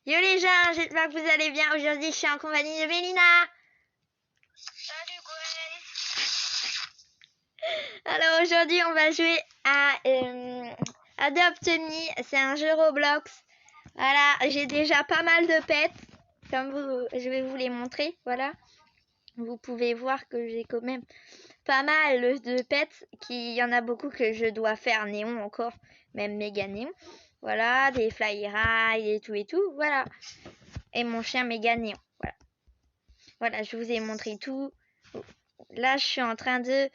Yo les gens, j'espère que vous allez bien. Aujourd'hui, je suis en compagnie de Mélina. Salut Gwen. Alors aujourd'hui, on va jouer à Adopt Me. C'est un jeu Roblox. Voilà, j'ai déjà pas mal de pets. Comme je vais vous les montrer. Voilà. Vous pouvez voir que j'ai quand même pas mal de pets. Il y en a beaucoup que je dois faire néon encore. Même méga néon. Voilà, des fly ride et tout. Voilà. Et mon chien méga néon. Voilà. Voilà, je vous ai montré tout. Là, je suis en train de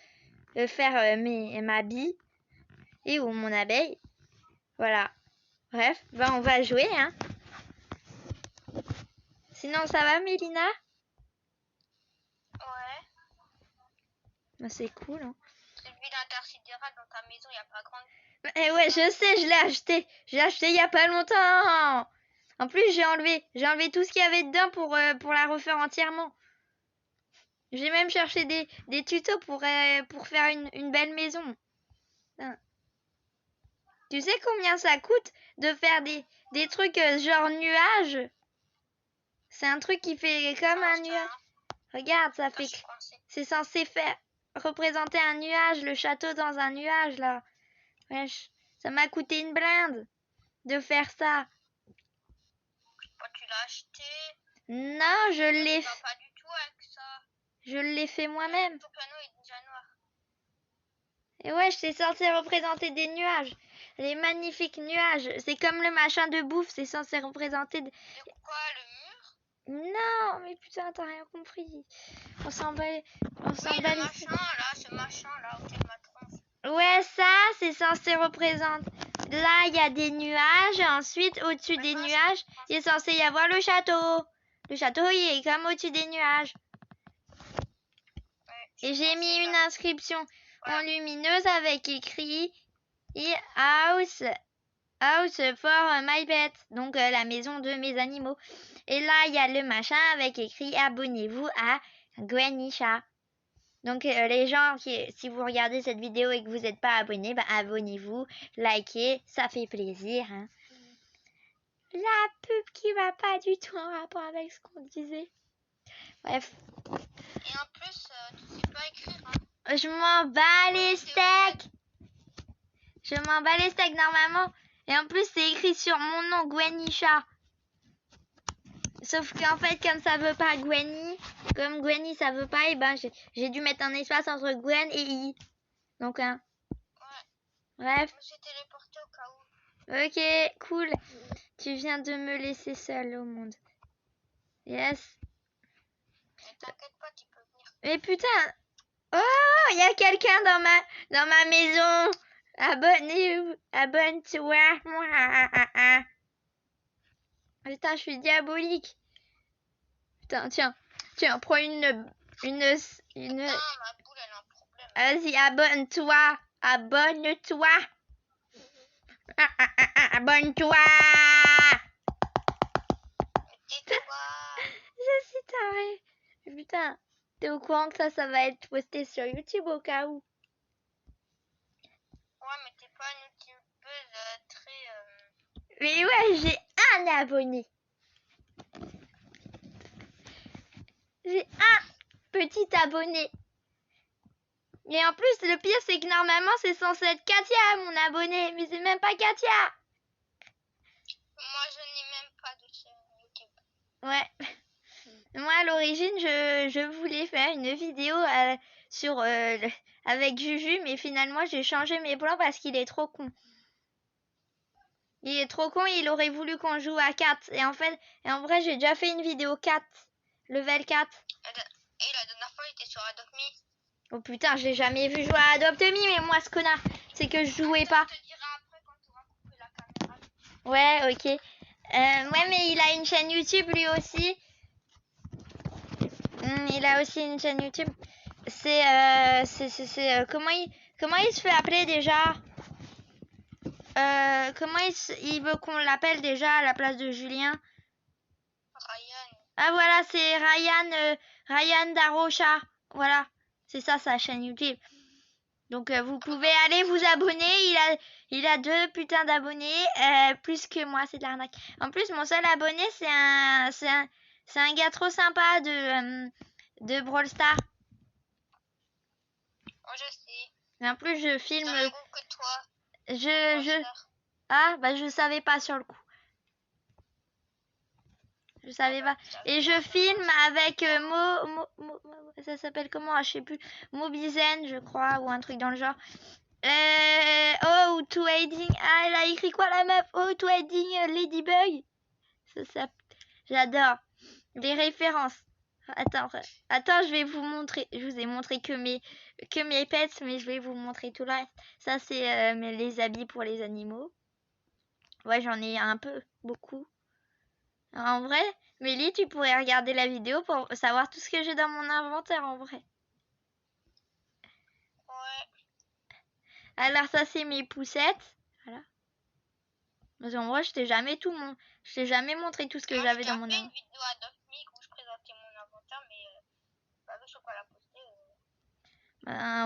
faire ma bille. Et où mon abeille. Voilà. Bref, ben on va jouer, hein. Sinon, ça va, Mélina? Ouais. Ben, c'est cool, hein. Celui d'intersidéral dans ta maison, il n'y a pas grande. Eh ouais, je sais, je l'ai acheté. Je l'ai acheté il y a pas longtemps. En plus, j'ai enlevé tout ce qu'il y avait dedans pour la refaire entièrement. J'ai même cherché des tutos pour faire une belle maison. Hein. Tu sais combien ça coûte de faire des trucs genre nuages? C'est un truc qui fait comme un nuage. Regarde, ça fait. C'est censé faire représenter un nuage, le château dans un nuage là. Wesh, ça m'a coûté une blinde de faire ça. Tu l'as acheté? Non, je l'ai. Pas du tout avec ça. Je l'ai fait moi-même. Ton piano est déjà noir. Et ouais, c'est censé représenter des nuages. Les magnifiques nuages. C'est comme le machin de bouffe, c'est censé représenter. De quoi, le mur? Non, mais putain, t'as rien compris. On s'en bat. On s'en bat les. Machin là, ce machin là, auquel ma tronche. Ouais, ça, c'est censé représenter. Là, il y a des nuages. Ensuite, au-dessus des nuages, il est censé y avoir le château. Le château, il est comme au-dessus des nuages. Ouais, et j'ai mis une inscription en lumineuse avec écrit House for my pet. Donc, la maison de mes animaux. Et là, il y a le machin avec écrit abonnez-vous à Gwenisha. Donc les gens, si vous regardez cette vidéo et que vous n'êtes pas abonné, bah, abonnez-vous, likez, ça fait plaisir. Hein. La pub qui va pas du tout en rapport avec ce qu'on disait. Bref. Et en plus, tu sais pas écrire. Hein. Je m'en bats les steaks. Je m'en bats les steaks normalement. Et en plus, c'est écrit sur mon nom, Gwenisha. Sauf qu'en fait, comme ça veut pas Gwenny, comme Gwenny ça veut pas, et ben j'ai dû mettre un espace entre Gwen et I. Donc, hein. Ouais. Bref. Je me suis téléporté au cas où. Ok, cool. Tu viens de me laisser seule au monde. Yes. Mais t'inquiète pas, tu peux venir. Mais putain. Oh, il y a quelqu'un dans ma maison. Abonne-toi. Putain, je suis diabolique. Putain, tiens, prends une. Putain, ma boule, elle a un problème. Vas-y, abonne-toi. Abonne-toi. Abonne-toi. Tais-toi. Je suis tarée. Putain, t'es au courant que ça va être posté sur YouTube au cas où? Ouais, mais t'es pas une youtubeuse très... Mais ouais, j'ai un abonné. J'ai un petit abonné. Et en plus, le pire, c'est que normalement, c'est censé être Katia, mon abonné. Mais c'est même pas Katia. Moi, je n'ai même pas de chaîne YouTube. Ouais. Moi, à l'origine, je voulais faire une vidéo avec Juju, mais finalement, j'ai changé mes plans parce qu'il est trop con. Il est trop con, il aurait voulu qu'on joue à 4. Et en vrai, j'ai déjà fait une vidéo 4. Level 4. Et la dernière fois, il était sur Adopt Me. Oh putain, je l'ai jamais vu jouer à Adopt Me, mais moi, ce connard, c'est que je jouais pas. Je te dirai après quand tu auras coupé la caméra. Ouais, ok. Ouais, mais il a une chaîne YouTube lui aussi. Il a aussi une chaîne YouTube. Comment il se fait appeler déjà? Comment il veut qu'on l'appelle déjà à la place de Julien? Ryan. Ah voilà, c'est Ryan Darocha. Voilà, c'est ça sa chaîne YouTube. Donc vous pouvez aller vous abonner. Il a 2 putains d'abonnés, plus que moi, c'est de l'arnaque. En plus, mon seul abonné, c'est un gars trop sympa de Brawl Stars. Oh, je sais. Et en plus, je filme. Dans le même groupe que toi. Ah, bah je savais pas sur le coup. Je savais pas. Et je filme avec ça s'appelle comment? Ah, je sais plus. Mobizen, je crois, ou un truc dans le genre. Oh, to hiding. Ah, elle a écrit quoi la meuf? Oh, to hiding Ladybug. Ça, j'adore. Les références. Attends, je vais vous montrer. Je vous ai montré que mes pets, mais je vais vous montrer tout le reste. Ça, c'est les habits pour les animaux. Ouais, j'en ai un peu, beaucoup. En vrai, Mélie, tu pourrais regarder la vidéo pour savoir tout ce que j'ai dans mon inventaire, en vrai. Ouais. Alors, ça, c'est mes poussettes. Voilà. Parce qu'en vrai, je t'ai jamais montré tout ce que j'avais dans mon inventaire. J'ai fait une vidéo à Dofmic où je présentais mon inventaire, mais je sais pas la poster.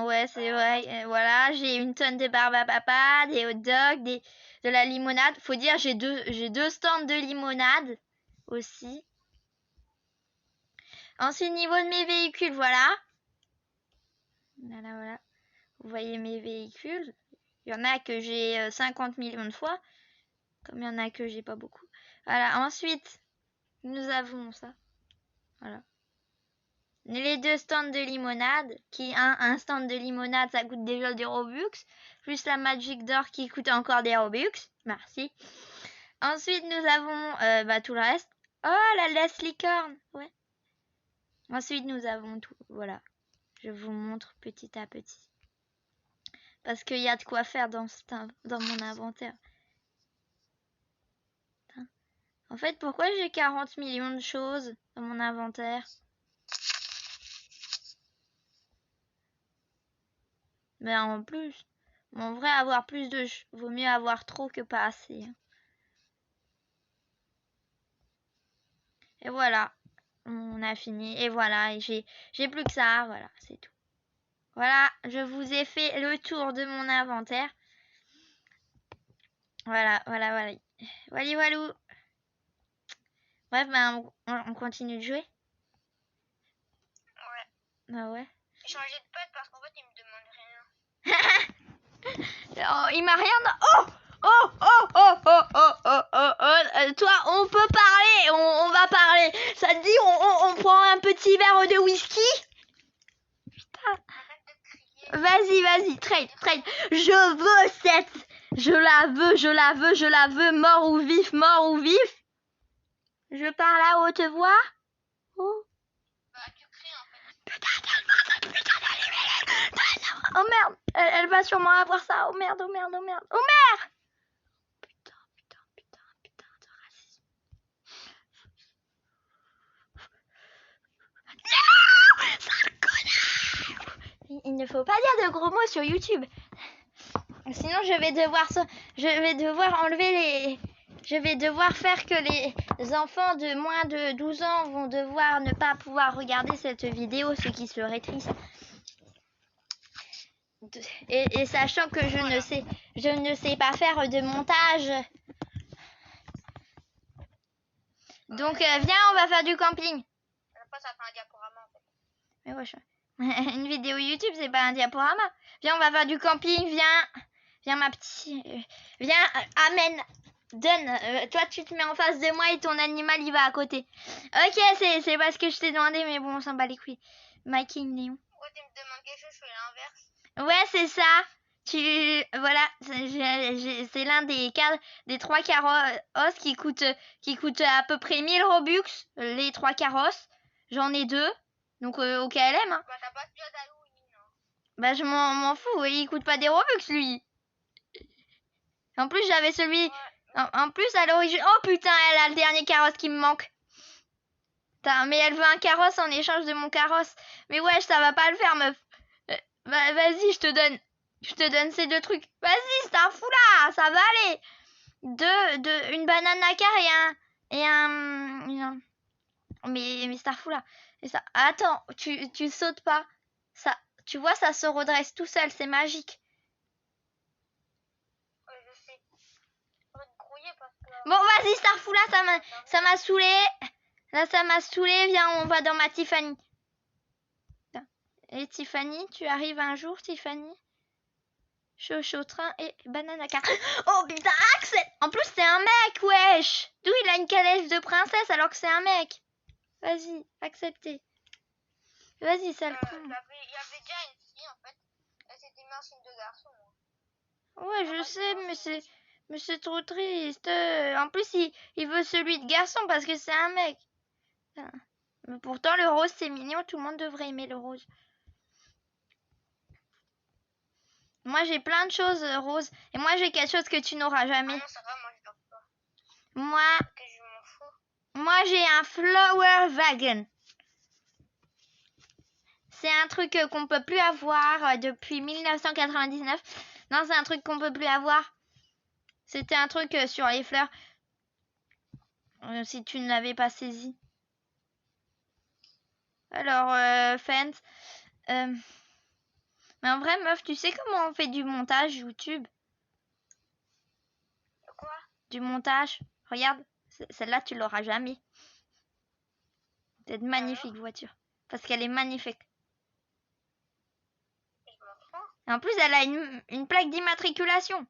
Ouais, c'est vrai. Voilà, j'ai une tonne de barbe à papa, des hot dogs, de la limonade. Faut dire, j'ai deux stands de limonade aussi. Ensuite, niveau de mes véhicules, voilà. Voilà. Vous voyez mes véhicules. Il y en a que j'ai 50 millions de fois. Comme il y en a que j'ai pas beaucoup. Voilà, ensuite, nous avons ça. Voilà. Les 2 stands de limonade, un stand de limonade, ça coûte déjà des Robux, plus la Magic d'or qui coûte encore des Robux. Merci. Ensuite, nous avons tout le reste. Oh, la laisse licorne, ouais. Ensuite, nous avons tout, voilà. Je vous montre petit à petit. Parce qu'il y a de quoi faire dans mon inventaire. En fait, pourquoi j'ai 40 millions de choses dans mon inventaire? Mais en plus, en vrai, avoir plus de... Vaut mieux avoir trop que pas assez. Et voilà, on a fini. Et voilà, j'ai plus que ça. Voilà, c'est tout. Voilà, je vous ai fait le tour de mon inventaire. Voilà. Walou. Bref, on continue de jouer. Ouais. Ah ouais. J'ai changé de pote parce qu'en fait, il me demande rien. Oh, il m'a rien... Oh, toi, on peut parler, on va parler. Ça te dit, on prend un petit verre de whisky? Putain. Vas-y, trade. Je veux cette. Je la veux, mort ou vif. Je parle à haute voix. Oh. Bah, tu cries en fait. Putain, oh merde, elle va sûrement avoir ça. Oh merde. Putain, de racisme. Non, sale connard. Il ne faut pas dire de gros mots sur YouTube. Sinon, je vais devoir enlever les... Je vais devoir faire que les enfants de moins de 12 ans vont devoir ne pas pouvoir regarder cette vidéo, ce qui serait triste. Et sachant que je ne sais pas faire de montage. Donc viens, on va faire du camping. Après, ça fait un diaporama en fait. Mais wesh. Une vidéo YouTube, c'est pas un diaporama. Viens, on va faire du camping. Viens ma petite. Viens, amène. Donne. Toi, tu te mets en face de moi et ton animal, il va à côté. Ok, c'est parce que je t'ai demandé, mais bon, on s'en bat les couilles. Mikey, il est où? Pourquoi tu me demandes quelque chose, je fais l'inverse. Ouais, c'est ça. Voilà, c'est l'un des 3 carrosses qui coûte à peu près 1000 Robux, les 3 carrosses. J'en ai 2, donc au KLM. Hein. Bah, t'as pas déjà d'Halloween, hein. Bah, je m'en fous, il coûte pas des Robux, lui. En plus, j'avais celui... Ouais. En plus, à l'origine... Oh putain, elle a le dernier carrosse qui me manque. Putain, mais elle veut un carrosse en échange de mon carrosse. Mais ouais, ça va pas le faire, meuf. Bah, vas-y, je te donne ces 2 trucs. Vas-y, c'est un fou là, ça va aller. Une banane nacar et un mais c'est un fou là. Et ça, attends, tu sautes pas. Ça, Tu vois, ça se redresse tout seul, c'est magique. Ouais, je sais. On va te grouiller parce que... Bon, vas-y, Starfou, là, ça m'a saoulé. Là, ça m'a saoulé. Viens, on va dans ma Tiffany. Et Tiffany, tu arrives un jour, Tiffany? Train et banana car. Oh putain, Axel! En plus, c'est un mec, wesh! D'où il a une calèche de princesse alors que c'est un mec? Vas-y, acceptez. Vas-y, sale con. Il y avait déjà une fille en fait. Elle s'était mis enceinte de garçon. Ouais, je sais, mais c'est trop triste. En plus, il veut celui de garçon parce que c'est un mec. Enfin, mais pourtant, le rose, c'est mignon. Tout le monde devrait aimer le rose. Moi, j'ai plein de choses roses. Et moi, j'ai quelque chose que tu n'auras jamais. Ah non, ça va, moi je dors pas. Moi, Ok, je m'en fous. moi j'ai un flower wagon. C'est un truc qu'on peut plus avoir depuis 1999. Non, c'est un truc qu'on peut plus avoir. C'était un truc sur les fleurs. Si tu ne l'avais pas saisi. Alors, Fence. Mais en vrai, meuf, tu sais comment on fait du montage YouTube? Quoi? Du montage. Regarde, celle-là, tu l'auras jamais. C'est une magnifique voiture. Parce qu'elle est magnifique. Je m'en fous. Et en plus, elle a une plaque d'immatriculation.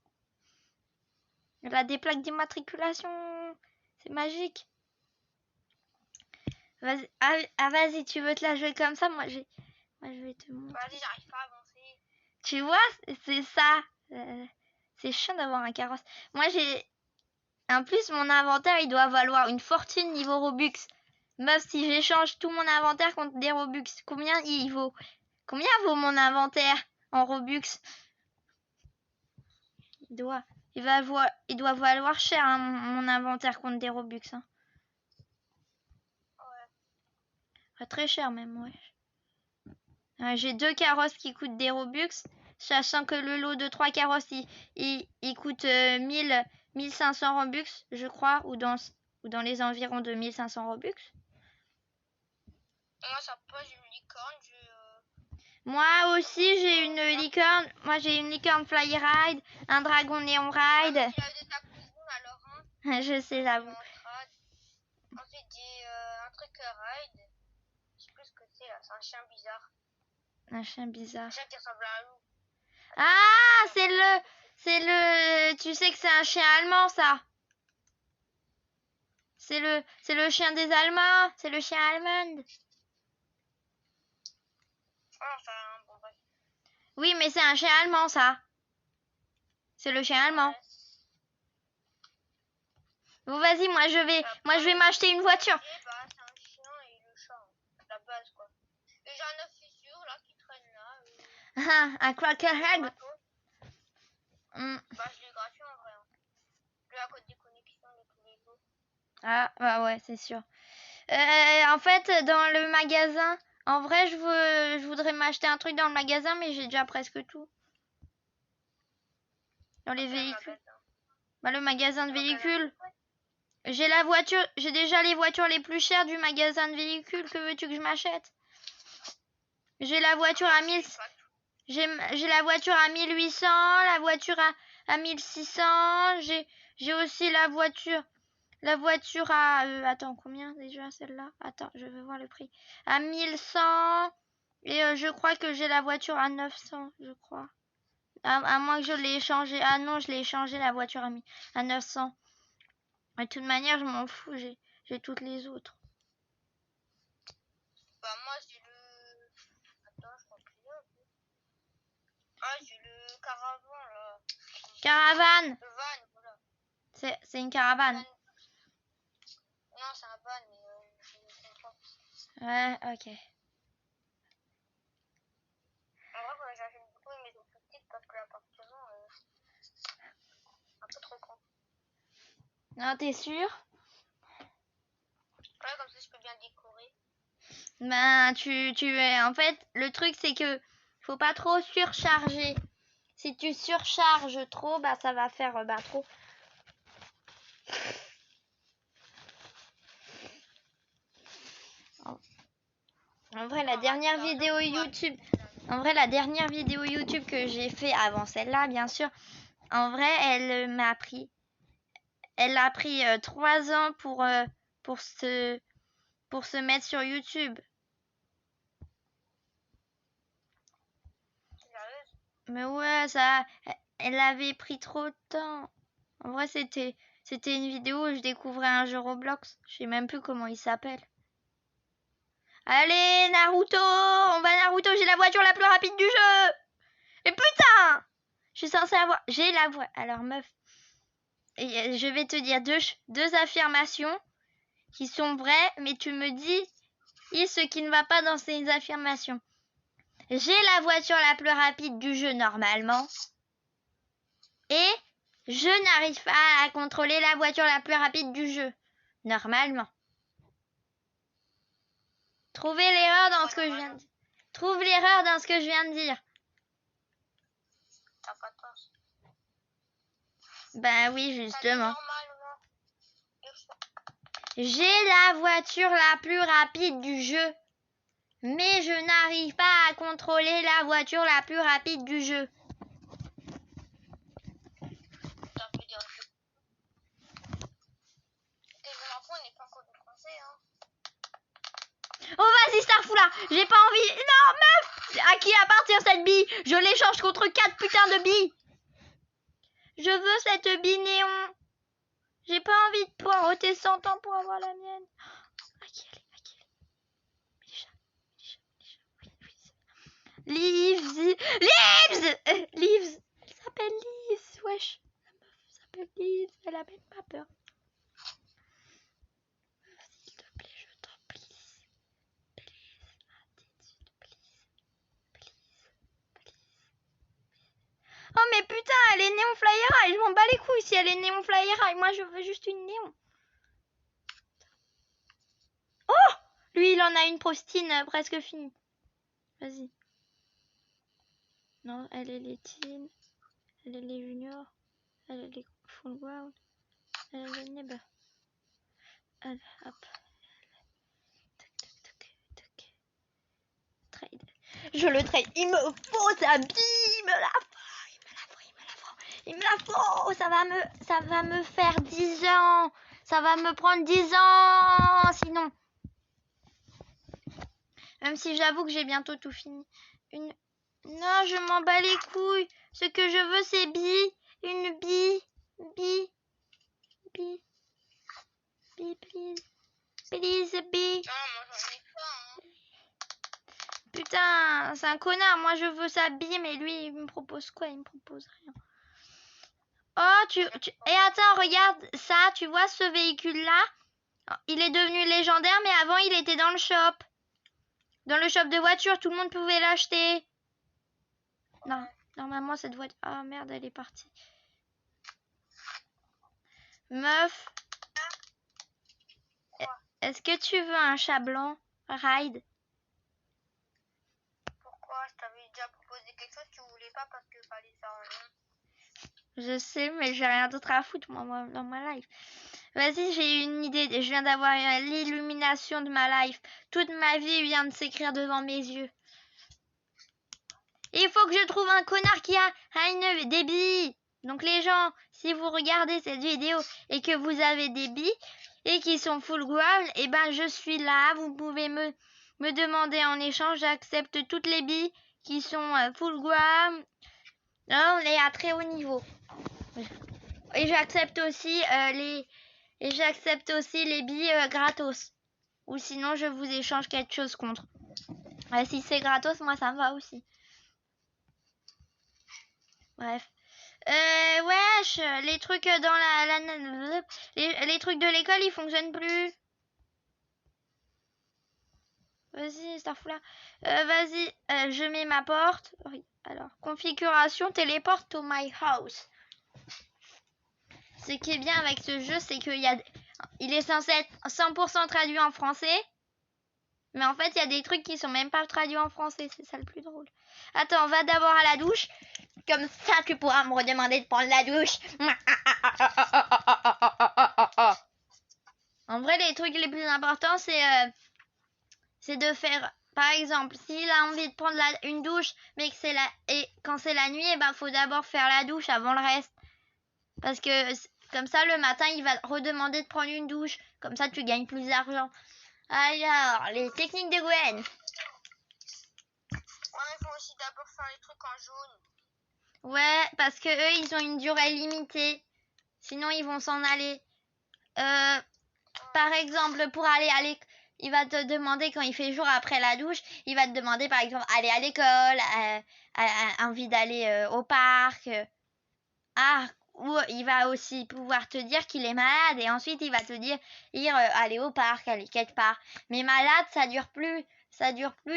Elle a des plaques d'immatriculation. C'est magique. Vas-y, vas-y, tu veux te la jouer comme ça? Moi, je vais te montrer. Vas-y, j'arrive pas à avancer. Tu vois, c'est ça. C'est chiant d'avoir un carrosse. Moi, en plus, mon inventaire, il doit valoir une fortune niveau Robux. Meuf, si j'échange tout mon inventaire contre des Robux, combien il vaut? Combien vaut mon inventaire en Robux? Il doit valoir cher, hein, mon inventaire contre des Robux. Hein. Ouais. Très cher même, ouais. J'ai 2 carrosses qui coûtent des Robux, sachant que le lot de 3 carrosses, il coûte 1500 Robux, je crois, ou dans les environs de 1500 Robux. Moi, ça passe une licorne. Moi aussi, j'ai une licorne. Moi, j'ai une licorne Fly Ride, un dragon Néon Ride. Il a de ta cousine alors, hein. Je sais, j'avoue. Ensuite, j'ai un truc ride. Je sais plus ce que c'est là. C'est un chien bizarre. Un chien bizarre. Un chien qui ressemble à un loup. Ah, tu sais que c'est un chien allemand, ça. C'est le chien des Allemands. C'est le chien allemand. Ah, c'est un bon bref. Oui, mais c'est un chien allemand, ça. C'est le chien allemand. Ouais. Bon, vas-y, moi je vais m'acheter une voiture. Bah, c'est un chien et le chat. La base, quoi. Et j'ai un œuf fissure là qui traîne là. Un Crackerhead. Bah, je l'ai gratuit en vrai. Hein. Je l'ai à code des connexions de tous les jours. Ah, bah ouais, c'est sûr. En fait, dans le magasin, en vrai, je voudrais m'acheter un truc dans le magasin, mais j'ai déjà presque tout. Dans les véhicules. Bah, le magasin de véhicules. J'ai déjà les voitures les plus chères du magasin de véhicules. Que veux-tu que je m'achète? J'ai la voiture à 1000. J'ai la voiture à 1800, la voiture à 1600. J'ai aussi la voiture à attends, combien déjà celle-là? Attends, je vais voir le prix. À 1100 et je crois que j'ai la voiture à 900, je crois. À moins que je l'ai échangé. Ah non, je l'ai échangé la voiture à 900. De toute manière, je m'en fous, j'ai toutes les autres. Bah, moi, j'ai le... Attends, je crois que c'est là. Ah, j'ai le caravane, là. Caravane! Le van, voilà. C'est une caravane. Non, c'est un van, mais je ne comprends pas. Ouais, ok. En vrai, faudrait que j'achète beaucoup une maison plus petite parce que l'appartement, un peu trop grand. Non, t'es sûr? Ouais, comme ça, je peux bien décorer. Ben, en fait, le truc, c'est que faut pas trop surcharger. Si tu surcharges trop, bah, ça va faire trop. En vrai, la dernière vidéo YouTube, En vrai, la dernière vidéo YouTube que j'ai fait avant celle-là, bien sûr, en vrai, elle a pris 3 ans pour se mettre sur YouTube. Sérieuse? Mais ouais, elle avait pris trop de temps. En vrai, c'était une vidéo où je découvrais un jeu Roblox. Je sais même plus comment il s'appelle. Allez, Naruto, on va Naruto, j'ai la voiture la plus rapide du jeu. Mais putain, je suis censée avoir... J'ai la voix. Alors, meuf, et je vais te dire deux affirmations qui sont vraies, mais tu me dis ce qui ne va pas dans ces affirmations. J'ai la voiture la plus rapide du jeu normalement. Et je n'arrive pas à contrôler la voiture la plus rapide du jeu. Normalement. Trouvez l'erreur dans ce que je viens de dire. Trouve l'erreur dans ce que je viens de dire. T'as pas tort. Ben oui, T'as dit justement. normalement. J'ai la voiture la plus rapide du jeu. Mais je n'arrive pas à contrôler la voiture la plus rapide du jeu. T'as pu dire que... Tes enfants n'est pas cours de français, hein. Oh vas-y Starfoula, j'ai pas envie... Non meuf, à qui appartient cette bille? Je l'échange contre 4 putains de billes. Je veux cette bille néon. J'ai pas envie de poireauter 100 ans pour avoir la mienne. À qui elle est? Leaves. Leaves. Elle s'appelle Leaves, wesh. La meuf s'appelle Leaves, elle a même pas peur. S'il te plaît, je t'en prie. Oh mais putain, elle est néon flyer high, je m'en bats les couilles si elle est néon flyer high, moi je veux juste une néon. Oh, lui il en a une prostine presque finie. Vas-y. Non, elle est les teens, elle est les juniors, elle est les full ground, elle est les neighbors. Allez, hop. Trade. Je le trade, il me faut sa bille, il me la faut, ça va me faire 10 ans, ça va me prendre 10 ans, sinon. Même si j'avoue que j'ai bientôt tout fini. Non, je m'en bats les couilles, ce que je veux c'est bille, une bille, please, bille. Non, moi j'en ai pas, hein. Putain, c'est un connard, moi je veux sa bille, mais lui il me propose quoi? Il me propose rien. Oh, et attends, regarde ça, tu vois ce véhicule-là? Il est devenu légendaire, mais avant il était dans le shop. Dans le shop de voitures, tout le monde pouvait l'acheter. Non, normalement cette voiture... Ah merde, elle est partie. Meuf, est-ce que tu veux un chat blanc? Ride. Pourquoi? Je t'avais déjà proposé quelque chose, tu voulais pas parce que fallait ça en ligne. Je sais, mais j'ai rien d'autre à foutre moi dans ma life. Vas-y, j'ai une idée. Je viens d'avoir l'illumination de ma life. Toute ma vie vient de s'écrire devant mes yeux. Il faut que je trouve un connard qui a des billes. Donc les gens, si vous regardez cette vidéo et que vous avez des billes et qui sont full ground, eh ben je suis là. Vous pouvez me demander en échange. J'accepte toutes les billes qui sont full ground. Là, on est à très haut niveau. Et j'accepte aussi les billes gratos. Ou sinon je vous échange quelque chose contre. Si c'est gratos, moi ça me va aussi. Bref. Wesh, les trucs dans les trucs de l'école, ils fonctionnent plus. Vas-y, Starfoula. Vas-y, je mets ma porte. Oui. Alors, configuration, téléporte to my house. Ce qui est bien avec ce jeu, c'est qu'il est censé être 100% traduit en français. Mais en fait, il y a des trucs qui sont même pas traduits en français. C'est ça le plus drôle. Attends, on va d'abord à la douche. Comme ça, tu pourras me redemander de prendre la douche. En vrai, les trucs les plus importants, c'est de faire par exemple, s'il a envie de prendre une douche, mais que quand c'est la nuit, faut d'abord faire la douche avant le reste. Parce que comme ça, le matin, il va redemander de prendre une douche. Comme ça, tu gagnes plus d'argent. Alors, les techniques de Gwen. Ouais, il faut aussi d'abord faire les trucs en jaune. Ouais, parce que eux, ils ont une durée limitée. Sinon, ils vont s'en aller. Par exemple, pour aller à l'école, il va te demander quand il fait jour après la douche, il va te demander par exemple aller à l'école, envie d'aller au parc. Ou il va aussi pouvoir te dire qu'il est malade et ensuite il va te dire aller au parc, aller quelque part. Mais malade, ça dure plus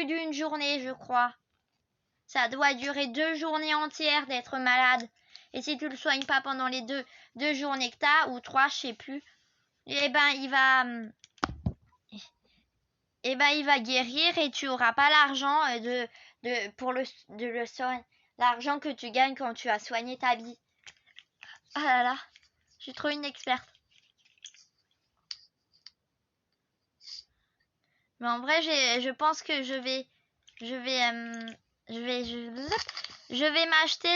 d'une journée, je crois. Ça doit durer 2 journées entières d'être malade. Et si tu le soignes pas pendant les deux journées que t'as, ou 3, je sais plus, il va guérir et tu auras pas l'argent pour le soin, l'argent que tu gagnes quand tu as soigné ta vie. Ah là là, je suis trop une experte. Mais en vrai, je pense que je vais m'acheter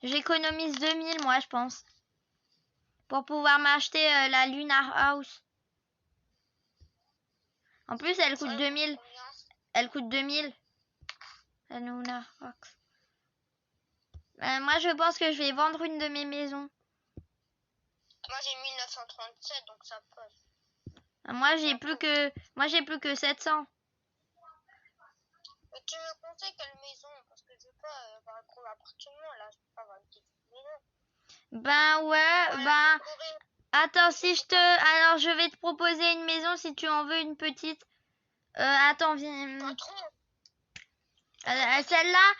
j'économise 2000 moi, je pense, pour pouvoir m'acheter la Lunar House. En plus, elle coûte 2000. Elle coûte 2000. La Lunar House. Moi, je pense que je vais vendre une de mes maisons. Moi, j'ai 1937, donc ça passe. Moi, j'ai plus que 700. Mais tu me conseilles quelle maison? Parce que je veux pas avoir un gros appartement, là. Je peux pas avoir une petite maison. Attends, alors je vais te proposer une maison si tu en veux une petite. Attends, viens. Pas trop. Celle-là,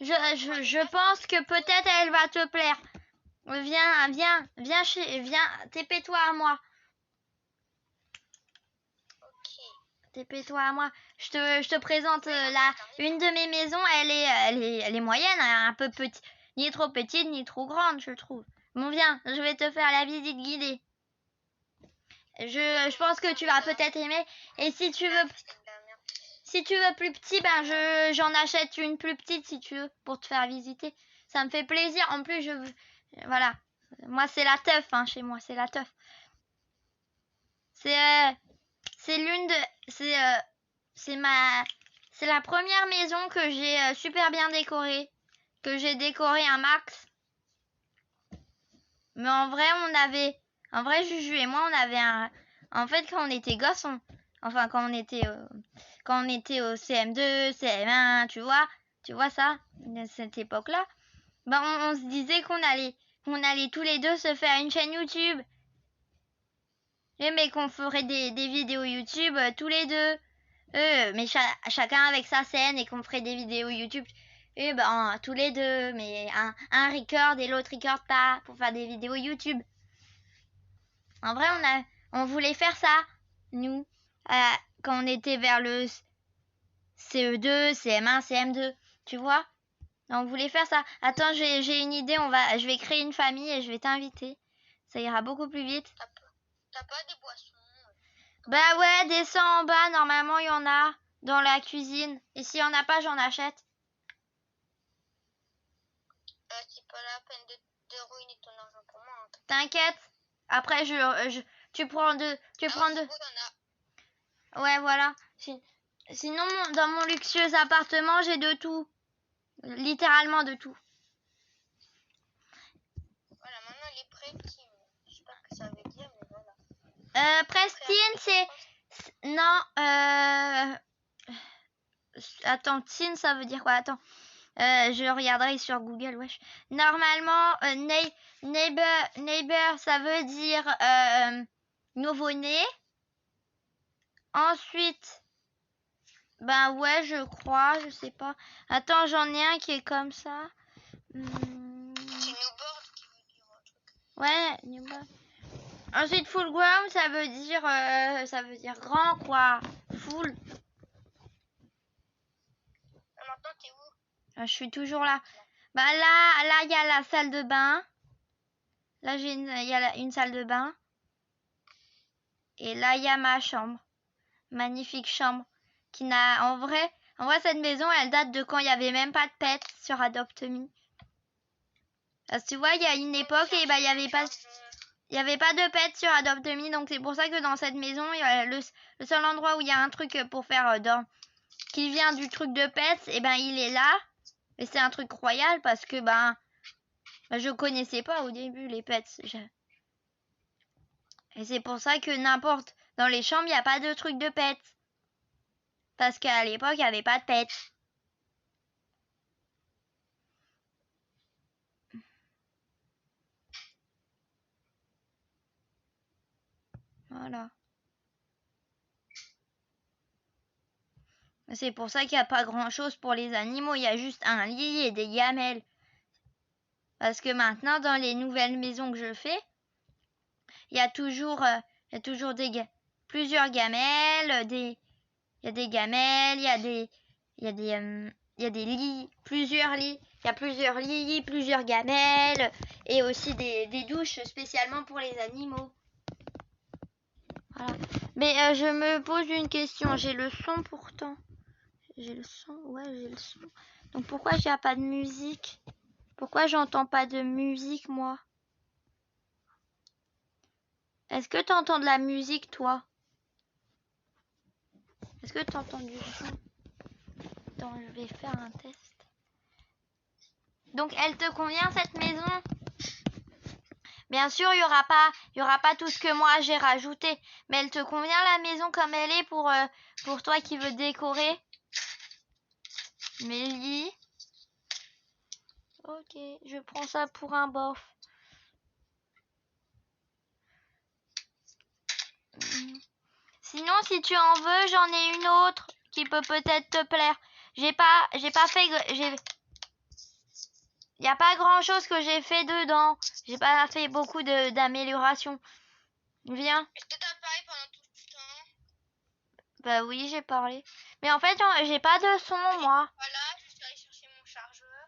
je pense que peut-être elle va te plaire. Viens, TP-toi à moi. Ok. TP-toi à moi. Je te présente une de mes maisons. Elle est moyenne, un peu petite, ni trop petite ni trop grande, je trouve. Bon, viens, je vais te faire la visite guidée. Je pense que tu vas peut-être aimer. Et si tu veux plus petit, j'en achète une plus petite si tu veux pour te faire visiter. Ça me fait plaisir. En plus, voilà. Moi, c'est la teuf, chez moi, c'est la teuf. C'est la première maison que j'ai super bien décorée, que j'ai décorée un max. Mais en vrai, Juju et moi, on avait en fait, quand on était gosses, quand on était au CM2, CM1, tu vois ça, à cette époque-là, on se disait qu'on allait tous les deux se faire une chaîne YouTube. Mais qu'on ferait des vidéos YouTube tous les deux. Mais chacun avec sa scène et qu'on ferait des vidéos YouTube. Et tous les deux, mais un record et l'autre record pas pour faire des vidéos YouTube. En vrai, on voulait faire ça, nous, quand on était vers le CE2, CM1, CM2, tu vois. On voulait faire ça. Attends, j'ai une idée, je vais créer une famille et je vais t'inviter. Ça ira beaucoup plus vite. T'as pas des boissons? Ouais, descends en bas, normalement il y en a dans la cuisine. Et s'il y en a pas, j'en achète. C'est pas la peine de ruiner ton argent pour moi. T'inquiète. Après, tu prends deux. Ouais, voilà. Sinon, dans mon luxueux appartement, j'ai de tout. Littéralement de tout. Voilà, maintenant il est Prestine. Je sais pas ce que ça veut dire, mais voilà. Prestine, c'est... Non, Attends, Tine, ça veut dire quoi? Attends. Je regarderai sur Google, wesh. Normalement, neighbor, ça veut dire nouveau-né. Ensuite, ouais, je crois, je sais pas. Attends, j'en ai un qui est comme ça. C'est newborn qui veut dire un truc. Ouais, newborn. Ensuite, full grown, ça veut dire grand, quoi. Full. Maintenant, t'es où? Je suis toujours là. Là, il y a la salle de bain. Là, il y a une salle de bain. Et là, il y a ma chambre. Magnifique chambre. qui n'a... En vrai, cette maison, elle date de quand il n'y avait même pas de pets sur Adopt Me. Parce que tu vois, il y a une époque, et bah, il n'y avait pas... Il n'y avait pas de pets sur Adopt Me, donc c'est pour ça que dans cette maison, il y a le seul endroit où il y a un truc pour faire qui vient du truc de pets, et ben il est là. Et c'est un truc royal parce que je connaissais pas au début les pets. Et c'est pour ça que n'importe dans les chambres, il n'y a pas de truc de pets. Parce qu'à l'époque, il n'y avait pas de pets. Voilà. C'est pour ça qu'il n'y a pas grand-chose pour les animaux. Il y a juste un lit et des gamelles. Parce que maintenant, dans les nouvelles maisons que je fais, il y a toujours, plusieurs gamelles. Il y a des gamelles, il y a des lits, plusieurs lits. Il y a plusieurs lits, plusieurs gamelles. Et aussi des douches spécialement pour les animaux. Voilà. Mais je me pose une question. J'ai le son pourtant. J'ai le son. Ouais, j'ai le son. Donc pourquoi j'ai pas de musique? Pourquoi j'entends pas de musique, moi? Est-ce que tu entends de la musique, toi? Est-ce que tu entends du son? Attends, je vais faire un test. Donc, elle te convient, cette maison? Bien sûr, il y aura pas tout ce que moi j'ai rajouté. Mais elle te convient, la maison, comme elle est pour toi qui veux décorer? Mes lits. Ok, je prends ça pour un bof. Sinon, si tu en veux, j'en ai une autre qui peut peut-être te plaire. J'ai pas fait, y a pas grand chose que j'ai fait dedans. J'ai pas fait beaucoup d'améliorations. Viens. Est-ce que t'as parlé pendant tout ce temps? Bah oui, j'ai parlé. Mais en fait, j'ai pas de son, moi. Voilà, je suis allée chercher mon chargeur.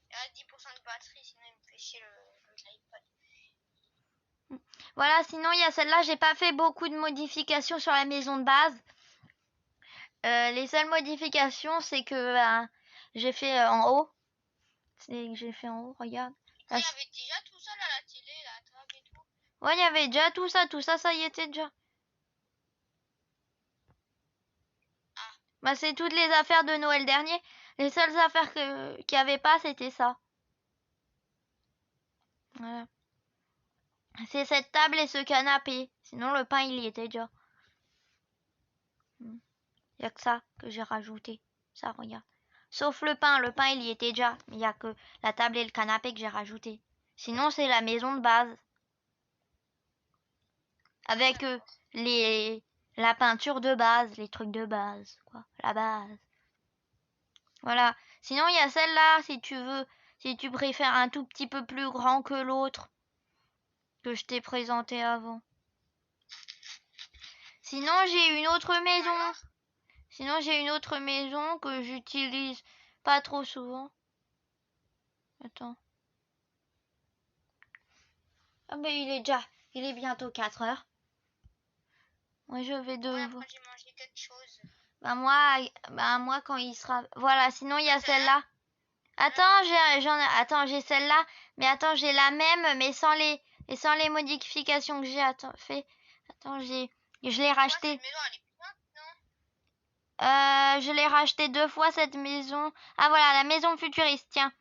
Il a 10% de batterie, sinon il me fait chier l'iPad. Voilà, sinon il y a celle-là, j'ai pas fait beaucoup de modifications sur la maison de base. Les seules modifications, c'est que j'ai fait en haut. C'est que j'ai fait en haut, regarde. Il y avait déjà tout ça là, la télé, la table et tout. Ouais, il y avait déjà tout ça, ça y était déjà. Ah. Bah, c'est toutes les affaires de Noël dernier. Les seules affaires qu'il n'y avait pas, c'était ça. Voilà. C'est cette table et ce canapé. Sinon, le pain, il y était déjà. Il n'y a que ça que j'ai rajouté. Ça, regarde. Sauf le pain il y était déjà. Il n'y a que la table et le canapé que j'ai rajouté. Sinon, c'est la maison de base. Avec la peinture de base, les trucs de base, quoi. La base. Voilà. Sinon, il y a celle-là, si tu veux, si tu préfères un tout petit peu plus grand que l'autre que je t'ai présenté avant. Sinon, j'ai une autre maison. Sinon, j'ai une autre maison que j'utilise pas trop souvent. Attends. Ah ben il est bientôt 4 heures. Moi je vais devoir. Moi j'ai mangé quelque chose. Moi quand il sera. Voilà, sinon il y a celle-là. Attends, j'ai celle-là, mais attends, j'ai la même, mais sans les modifications que j'ai fait. Attends, je l'ai racheté. Cette maison, elle est bien, non? Je l'ai racheté 2 fois cette maison. Ah voilà, la maison futuriste, tiens.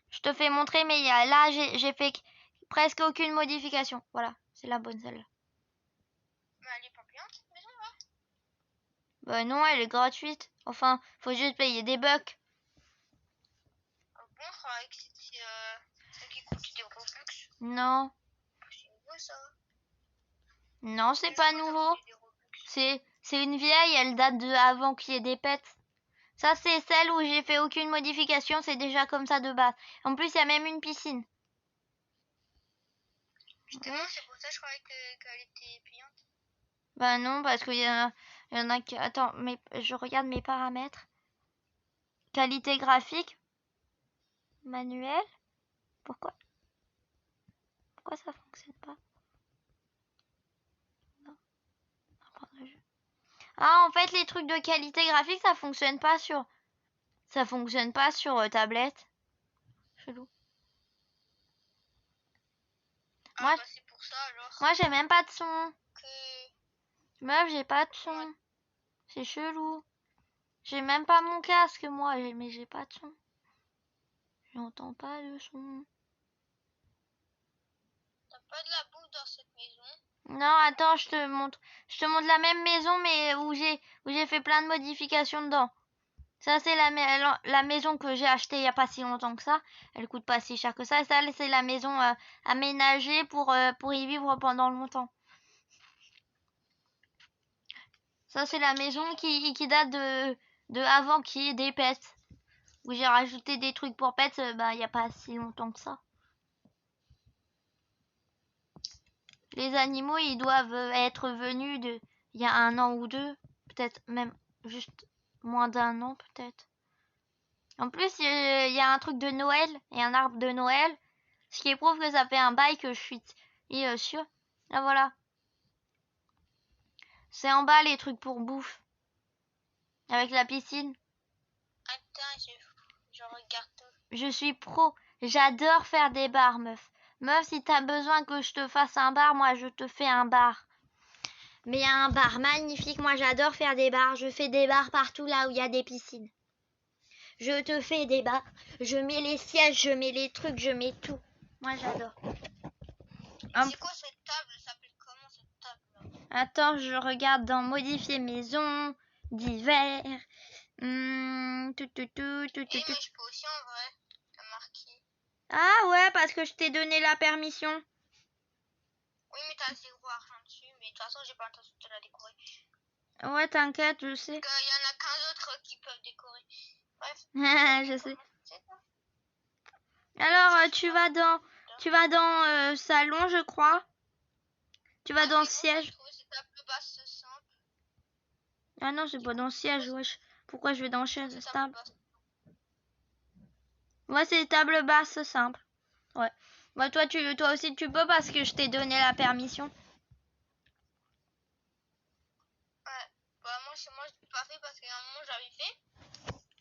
Je te fais montrer, mais là j'ai fait presque aucune modification. Voilà, c'est la bonne celle-là. Mais elle est pas bien cette maison là? Bah non, elle est gratuite. Enfin, faut juste payer des bucks. Ah bon, je croyais que c'était celle qui coûte des Robux. Non, C'est nouveau ça. non, c'est pas nouveau. C'est une vieille, elle date de avant qu'il y ait des pets. Ça, c'est celle où j'ai fait aucune modification, c'est déjà comme ça de base. En plus, il y a même une piscine. Justement, c'est pour ça que je croyais qu'elle était payante. Bah non, parce qu'il y en a qui... Attends, mais je regarde mes paramètres. Qualité graphique. Manuel. Pourquoi ça fonctionne pas? Non. Ah, en fait, les trucs de qualité graphique, ça fonctionne pas sur... Ça fonctionne pas sur tablette. Chelou. Ah, Moi, bah c'est pour ça alors moi j'ai même pas de son. que... Meuf, j'ai pas de son. Ouais. C'est chelou. J'ai même pas mon casque, moi, mais j'ai pas de son. J'entends pas de son. T'as pas de la boue dans cette maison? Non, attends, je te montre. Je te montre la même maison, mais où j'ai fait plein de modifications dedans. Ça, c'est la maison que j'ai achetée il y a pas si longtemps que ça. Elle coûte pas si cher que ça. Et ça, c'est la maison aménagée pour y vivre pendant longtemps. Ça, c'est la maison qui date de avant qu'il y ait des pets. Où j'ai rajouté des trucs pour pets, il y a pas si longtemps que ça. Les animaux, ils doivent être venus il y a 1 an ou 2. Peut-être même juste moins d'1 an, peut-être. En plus, il y a un truc de Noël et un arbre de Noël. Ce qui prouve que ça fait un bail que je suis sûre. Ah voilà. C'est en bas les trucs pour bouffe. Avec la piscine. Attends, je regarde tout. Je suis pro. J'adore faire des bars, meuf. Meuf, si t'as besoin que je te fasse un bar, moi je te fais un bar. Mais il y a un bar magnifique. Moi j'adore faire des bars. Je fais des bars partout là où il y a des piscines. Je te fais des bars. Je mets les sièges, je mets les trucs, je mets tout. Moi j'adore. C'est quoi cette table? Elle s'appelle comment cette table là? Attends, je regarde dans modifier maison, d'hiver. Eh, mais je peux aussi en vrai. T'as marqué. Ah ouais, parce que je t'ai donné la permission. Oui, mais t'as 0 argent dessus. Mais de toute façon, j'ai pas l'intention de te la décorer. Ouais, t'inquiète, je sais. Parce qu'il y en a 15 autres qui peuvent décorer. Bref. Je sais. Alors, tu vas dans salon, je crois. Tu vas dans siège. Cette table basse simple. Ah non, c'est pas dans siège, wesh. Pourquoi je vais dans chaise table? Ouais, c'est table basse simple. Ouais. Bah toi aussi tu peux parce que je t'ai donné la permission. Ouais. Bah moi je l'ai pas fait parce qu'à un moment j'avais fait.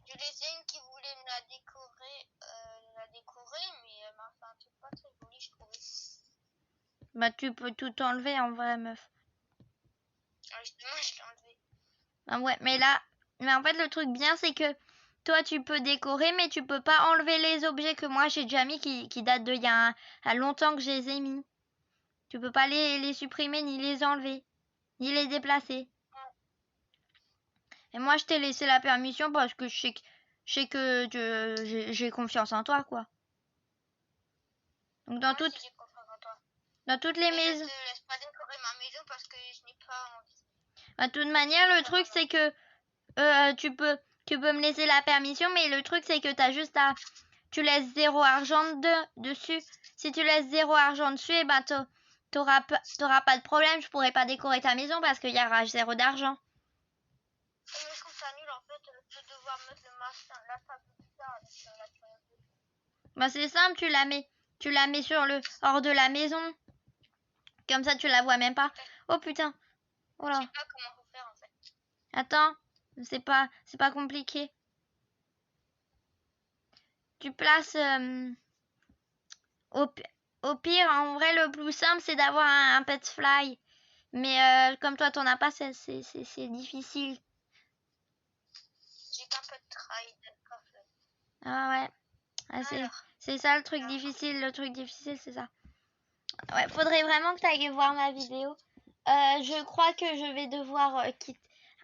J'ai laissé une qui voulait me la décorer, mais elle m'a fait un truc pas très joli, je trouvais. Bah tu peux tout enlever en vrai, meuf. Ah, justement, je l'ai enlevé. Ah ouais, mais en fait le truc bien c'est que toi tu peux décorer mais tu peux pas enlever les objets que moi j'ai déjà mis qui datent de il y a longtemps que je les ai mis. Tu peux pas les supprimer ni les enlever, ni les déplacer. Et moi je t'ai laissé la permission parce que je sais que j'ai confiance en toi quoi. Donc Moi aussi, j'ai confiance en toi. dans toutes les Mais maisons. je te laisse pas décorer ma maison parce que je n'ai pas envie. De toute manière, le truc c'est que tu peux me laisser la permission, mais le truc c'est que tu laisses 0 argent dessus. Si tu laisses 0 argent dessus, et ben t'auras pas de problème. Je pourrai pas décorer ta maison parce qu'il y aura 0 d'argent. Mais je trouve ça nul en fait de devoir mettre la table plus tard avec la toilette. Bah c'est simple, tu la mets sur le hors de la maison. Comme ça tu la vois même pas. Oh putain. Oh là. Je sais pas comment faut faire en fait. Attends, c'est pas compliqué. Tu places au pire, en vrai, le plus simple, c'est d'avoir un pet fly. Mais comme toi, t'en as pas, c'est difficile. J'ai qu'un peu de travail d'accord. Ah ouais. Ah, c'est ça le truc difficile. Le truc difficile, c'est ça. Ouais, faudrait vraiment que tu ailles voir ma vidéo. Je crois que je vais devoir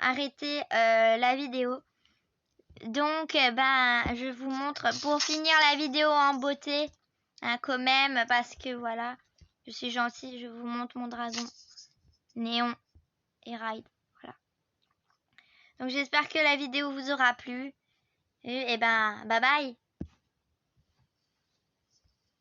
arrêter la vidéo. Donc, je vous montre pour finir la vidéo en beauté, hein, quand même, parce que voilà, je suis gentille, je vous montre mon dragon, Néon et Ride, voilà. Donc, j'espère que la vidéo vous aura plu. Et bye bye.